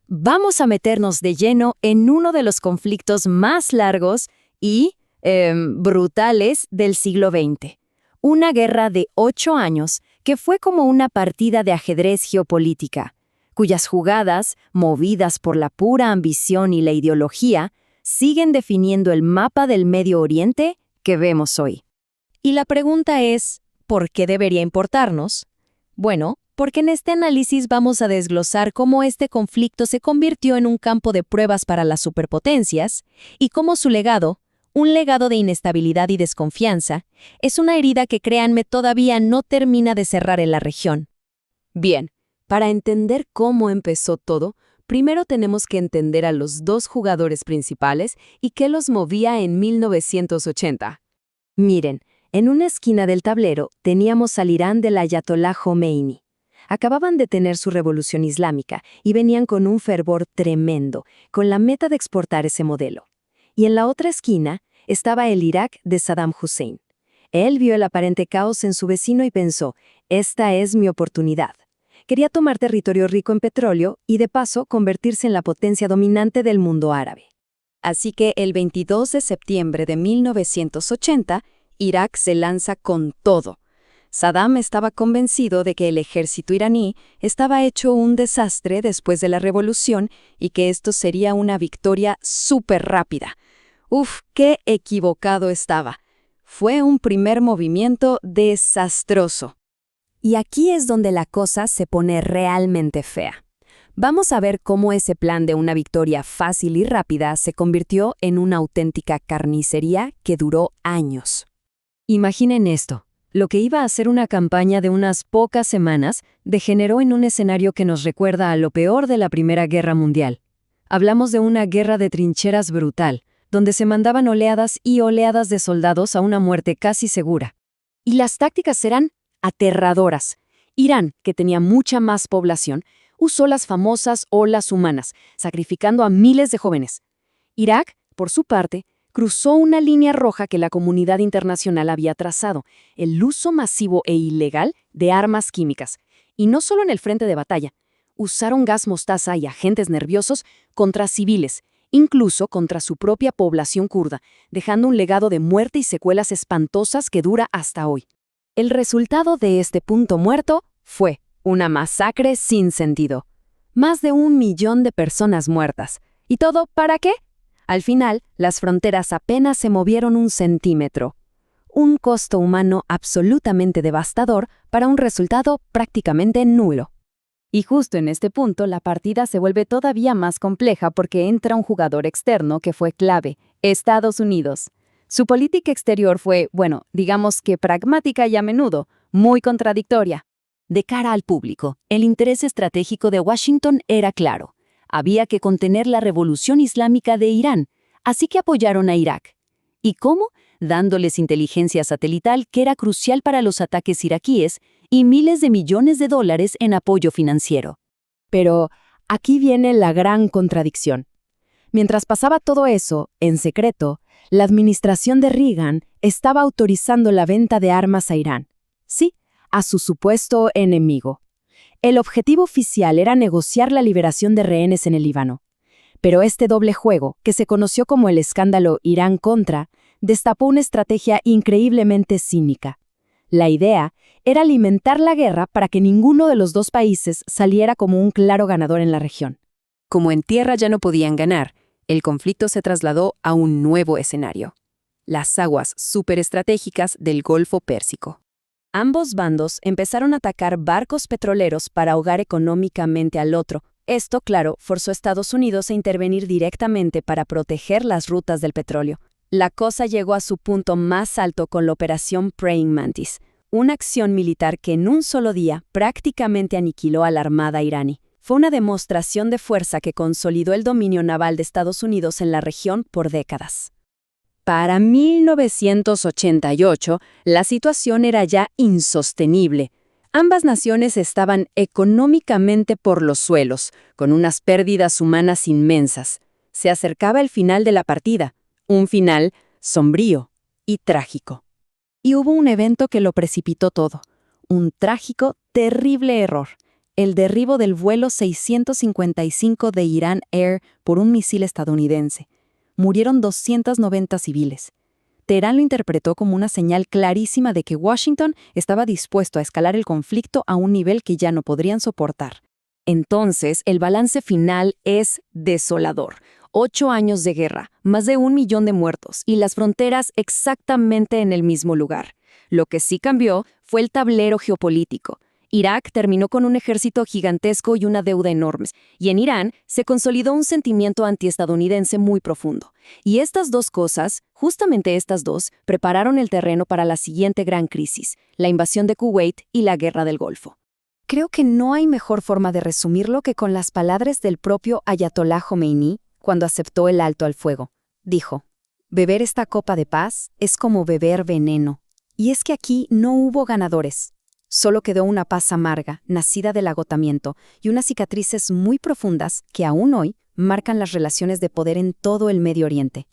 Vamos a meternos de lleno en uno de los conflictos más largos y brutales del siglo XX. Una guerra de 8 años que fue como una partida de ajedrez geopolítica, cuyas jugadas, movidas por la pura ambición y la ideología, siguen definiendo el mapa del Medio Oriente que vemos hoy. Y la pregunta es, ¿por qué debería importarnos? Bueno, porque en este análisis vamos a desglosar cómo este conflicto se convirtió en un campo de pruebas para las superpotencias y cómo su legado, un legado de inestabilidad y desconfianza, es una herida que, créanme, todavía no termina de cerrar en la región. Bien, para entender cómo empezó todo, primero tenemos que entender a los dos jugadores principales y qué los movía en 1980. Miren, en una esquina del tablero teníamos al Irán del Ayatolá Jomeini. Acababan de tener su revolución islámica y venían con un fervor tremendo, con la meta de exportar ese modelo. Y en la otra esquina estaba el Irak de Saddam Hussein. Él vio el aparente caos en su vecino y pensó, esta es mi oportunidad. Quería tomar territorio rico en petróleo y de paso convertirse en la potencia dominante del mundo árabe. Así que el 22 de septiembre de 1980, Irak se lanza con todo. Saddam estaba convencido de que el ejército iraní estaba hecho un desastre después de la revolución y que esto sería una victoria súper rápida. ¡Uf, qué equivocado estaba! Fue un primer movimiento desastroso. Y aquí es donde la cosa se pone realmente fea. Vamos a ver cómo ese plan de una victoria fácil y rápida se convirtió en una auténtica carnicería que duró años. Imaginen esto. Lo que iba a ser una campaña de unas pocas semanas degeneró en un escenario que nos recuerda a lo peor de la Primera Guerra Mundial. Hablamos de una guerra de trincheras brutal, donde se mandaban oleadas y oleadas de soldados a una muerte casi segura. Y las tácticas eran aterradoras. Irán, que tenía mucha más población, usó las famosas olas humanas, sacrificando a miles de jóvenes. Irak, por su parte, cruzó una línea roja que la comunidad internacional había trazado, el uso masivo e ilegal de armas químicas. Y no solo en el frente de batalla, usaron gas mostaza y agentes nerviosos contra civiles, incluso contra su propia población kurda, dejando un legado de muerte y secuelas espantosas que dura hasta hoy. El resultado de este punto muerto fue una masacre sin sentido. Más de 1 millón de personas muertas. ¿Y todo para qué? Al final, las fronteras apenas se movieron 1 centímetro. Un costo humano absolutamente devastador para un resultado prácticamente nulo. Y justo en este punto, la partida se vuelve todavía más compleja porque entra un jugador externo que fue clave, Estados Unidos. Su política exterior fue, bueno, digamos que pragmática y a menudo, muy contradictoria. De cara al público, el interés estratégico de Washington era claro. Había que contener la revolución islámica de Irán, así que apoyaron a Irak. ¿Y cómo? Dándoles inteligencia satelital que era crucial para los ataques iraquíes y miles de millones de dólares en apoyo financiero. Pero aquí viene la gran contradicción. Mientras pasaba todo eso, en secreto, la administración de Reagan estaba autorizando la venta de armas a Irán. Sí, a su supuesto enemigo. El objetivo oficial era negociar la liberación de rehenes en el Líbano. Pero este doble juego, que se conoció como el escándalo Irán-Contra, destapó una estrategia increíblemente cínica. La idea era alimentar la guerra para que ninguno de los dos países saliera como un claro ganador en la región. Como en tierra ya no podían ganar, el conflicto se trasladó a un nuevo escenario: las aguas superestratégicas del Golfo Pérsico. Ambos bandos empezaron a atacar barcos petroleros para ahogar económicamente al otro. Esto, claro, forzó a Estados Unidos a intervenir directamente para proteger las rutas del petróleo. La cosa llegó a su punto más alto con la Operación Praying Mantis, una acción militar que en un solo día prácticamente aniquiló a la armada iraní. Fue una demostración de fuerza que consolidó el dominio naval de Estados Unidos en la región por décadas. Para 1988, la situación era ya insostenible. Ambas naciones estaban económicamente por los suelos, con unas pérdidas humanas inmensas. Se acercaba el final de la partida, un final sombrío y trágico. Y hubo un evento que lo precipitó todo, un trágico, terrible error. el derribo del vuelo 655 de Iran Air por un misil estadounidense. Murieron 290 civiles. Teherán lo interpretó como una señal clarísima de que Washington estaba dispuesto a escalar el conflicto a un nivel que ya no podrían soportar. Entonces, el balance final es desolador. 8 años de guerra, más de 1 millón de muertos y las fronteras exactamente en el mismo lugar. Lo que sí cambió fue el tablero geopolítico. Irak terminó con un ejército gigantesco y una deuda enormes, y en Irán se consolidó un sentimiento antiestadounidense muy profundo. Y estas dos cosas, justamente estas dos, prepararon el terreno para la siguiente gran crisis, la invasión de Kuwait y la Guerra del Golfo. Creo que no hay mejor forma de resumirlo que con las palabras del propio Ayatolá Jomeini cuando aceptó el alto al fuego. Dijo: «Beber esta copa de paz es como beber veneno». Y es que aquí no hubo ganadores. Solo quedó una paz amarga, nacida del agotamiento, y unas cicatrices muy profundas que aún hoy marcan las relaciones de poder en todo el Medio Oriente.